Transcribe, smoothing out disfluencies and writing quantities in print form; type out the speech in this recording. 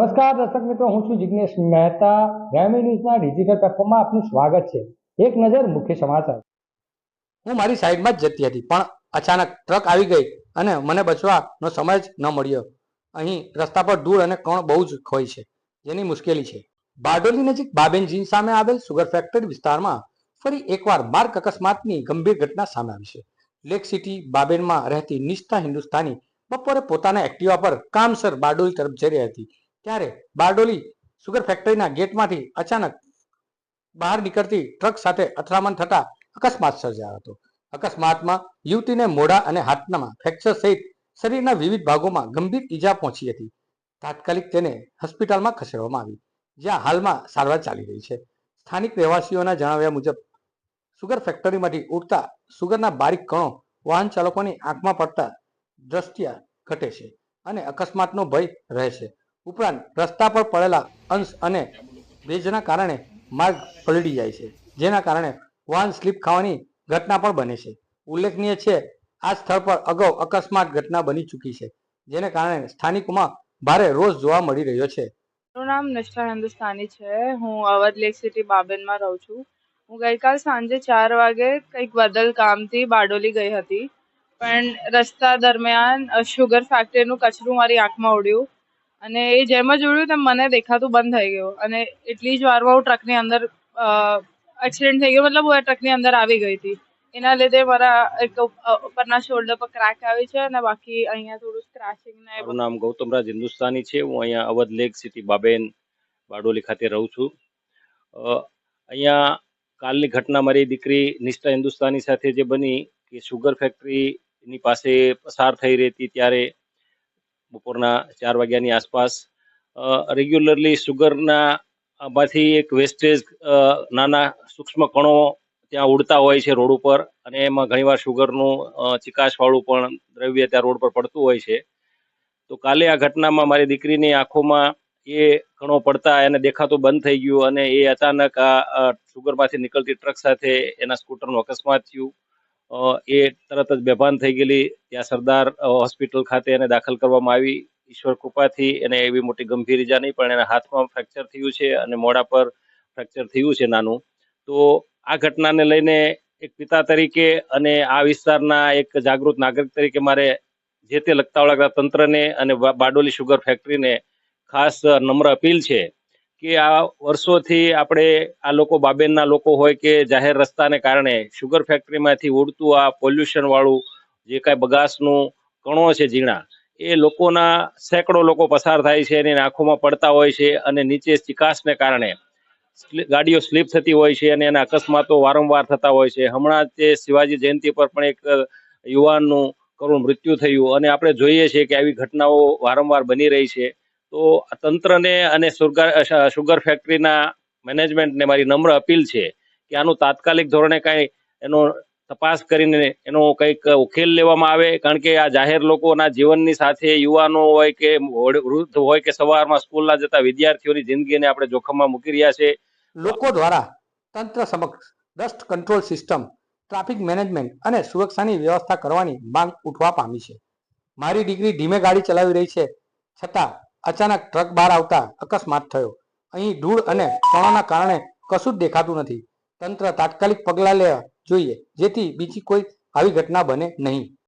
નમસ્કાર દર્શક મિત્રો, હું છું જિગ્નેશ મહેતા. ગ્રામી ન્યૂઝના ડિજિટલ પ્લેટફોર્મમાં આપનું સ્વાગત છે. એક નજર મુખ્ય સમાચાર. હું મારી સાઈડમાં જ જતી હતી, પણ અચાનક ટ્રક આવી ગઈ અને મને બચવાનો સમય જ ન મળ્યો. અહીં રસ્તા પર ધૂળ અને કણ બહુ જ હોય છે, જેની મુશ્કેલી છે. બારડોલી નજીક બાબેનજી સામે આવેલ સુગર ફેક્ટરી વિસ્તારમાં ફરી એકવાર માર્ગ અકસ્માતની ગંભીર ઘટના સામે આવી છે. લેક સિટી બાબેનમાં રહેતી નિષ્ઠા હિન્દુસ્તાની બપોરે પોતાના એક્ટિવા પર કામસર બારડોલી તરફ જઈ રહી હતી. ત્યારે બારડોલી સુગર ફેક્ટરીના ગેટમાંથી અચાનક બહાર નીકળતી ટ્રક સાથે અથડામણ થતા અકસ્માત સર્જાયો હતો. અકસ્માતમાં યુવતીને મોઢા અને હાથમાં ફ્રેક્ચર સહિત શરીરના વિવિધ ભાગોમાં ગંભીર ઈજા પહોંચી હતી. તાત્કાલિક તેને હોસ્પિટલમાં ખસેડવામાં આવી, જ્યાં હાલમાં સારવાર ચાલી રહી છે. સ્થાનિક રહેવાસીઓના જણાવ્યા મુજબ સુગર ફેક્ટરીમાંથી ઉડતા સુગરના બારીક કણો વાહન ચાલકોની આંખમાં પડતા દ્રષ્ટિ ઘટે છે અને અકસ્માતનો ભય રહે છે. ઉપરાંત રસ્તા પર પડેલા અંશ અને ભેજના કારણે માર્ગ પલળી જાય છે, જેના કારણે વાહન સ્લીપ ખાવાની ઘટના પણ બને છે. ઉલ્લેખનીય છે, આ સ્થળ પર અગાઉ અકસ્માત ઘટના બની ચૂકી છે, જેને કારણે સ્થાનિકોમાં ભારે રોષ જોવા મળી રહ્યો છે. મારું નામ નિષ્ઠા હિન્દુસ્તાની છે. હું અવધ લેક સિટી બાબેનમાં રહું છું. હું ગઈકાલ સાંજે 4 વાગે કંઈક બદલ કામથી બારડોલી ગઈ હતી, પણ રસ્તા દરમિયાન શુગર ફેક્ટરીનું કચરું મારી આંખમાં ઉડ્યું અને એ જેમ જ ઉડ્યું તેમ મને દેખાતું બંધ થઈ ગયું અને એટલી જ વારમાં હું ટ્રકની અંદર એક્સિડન્ટ થઈ ગયો. મતલબ હું ટ્રકની અંદર આવી ગઈ હતી. એના લીધે મારા એક ઉપરના શોલ્ડર પર ક્રેક આવી છે અને બાકી અહીંયા થોડું સ્ક્રેચિંગ ને. મારું નામ ગૌતમરાજ હિન્દુસ્તાની છે. હું અહીંયા અવધ લેક સિટી બારડોલી ખાતે રહું છું. અહીંયા કાલની ઘટના મારી દીકરી નિષ્ઠા હિન્દુસ્તાની સાથે જે બની કે શુગર ફેક્ટરીની પાસે પસાર થઈ રહી હતી, ત્યારે બપોરના 4 વાગ્યાની આસપાસ રેગ્યુલરલી શુગરના માંથી એક વેસ્ટેજ નાના સૂક્ષ્મ કણો ત્યાં ઉડતા હોય છે રોડ ઉપર, અને એમાં ઘણીવાર શુગરનું ચિકાસવાળું પણ દ્રવ્ય ત્યાં રોડ પર પડતું હોય છે. તો કાલે આ ઘટનામાં મારી દીકરીની આંખોમાં એ કણો પડતા એને દેખાતું બંધ થઈ ગયું અને એ અચાનક આ શુગરમાંથી નીકળતી ટ્રક સાથે એના સ્કૂટરનું અકસ્માત થયું. એ તરત જ બેભાન થઈ ગયેલી. ત્યાં સરદાર હોસ્પિટલ ખાતે એને દાખલ કરવામાં આવી. ઈશ્વર કૃપાથી એને એવી મોટી ગંભીર ઈજા નહીં, પણ એના હાથમાં ફ્રેક્ચર થયું છે અને મોઢા પર ફ્રેક્ચર થયું છે નાનું. તો આ ઘટનાને લઈને એક પિતા તરીકે અને આ વિસ્તારના એક જાગૃત નાગરિક તરીકે મારે જે તે લગતા વળગતા તંત્રને અને બારડોલી શુગર ફેક્ટરીને ખાસ નમ્ર અપીલ છે કે આ વર્ષોથી આપણે આ લોકો બાબેનના લોકો હોય કે જાહેર રસ્તાને કારણે શુગર ફેક્ટરીમાંથી ઉડતું આ પોલ્યુશન વાળું જે કાંઈ બગાસનું કણો છે ઝીણા, એ લોકોના સેંકડો લોકો પસાર થાય છે, એની આંખોમાં પડતા હોય છે અને નીચે ચિકાસને કારણે ગાડીઓ સ્લીપ થતી હોય છે અને એના અકસ્માતો વારંવાર થતા હોય છે. હમણાં તે શિવાજી જયંતિ પર પણ એક યુવાનનું કરુણ મૃત્યુ થયું અને આપણે જોઈએ છીએ કે આવી ઘટનાઓ વારંવાર બની રહી છે. તો તંત્રને અને શુગર ફેક્ટરીના મેનેજમેન્ટને મારી નમ્ર અપીલ છે કે આનું તાત્કાલિક ધોરણે કાંઈ એનો તપાસ કરીને એનો કંઈક ઉકેલ લેવામાં આવે, કારણ કે આ જાહેર લોકોના જીવનની સાથે યુવાનો હોય કે વૃદ્ધ હોય કે સવારમાં સ્કૂલના જતા વિદ્યાર્થીઓની જિંદગીને આપણે જોખમમાં મૂકી રહ્યા છે. લોકો દ્વારા તંત્ર સમક્ષ dust control system, traffic management અને સુરક્ષાની વ્યવસ્થા કરવાની માંગ ઉઠવા પામી છે. મારી દીકરી ધીમે ગાડી ચલાવી રહી છે, છતાં અચાનક ટ્રક બહાર આવતા અકસ્માત થયો. અહીં ધૂળ અને કણોના કારણે કશું જ દેખાતું નથી. તંત્ર તાત્કાલિક પગલાં લેવા જોઈએ, જેથી બીજી કોઈ આવી ઘટના બને નહીં.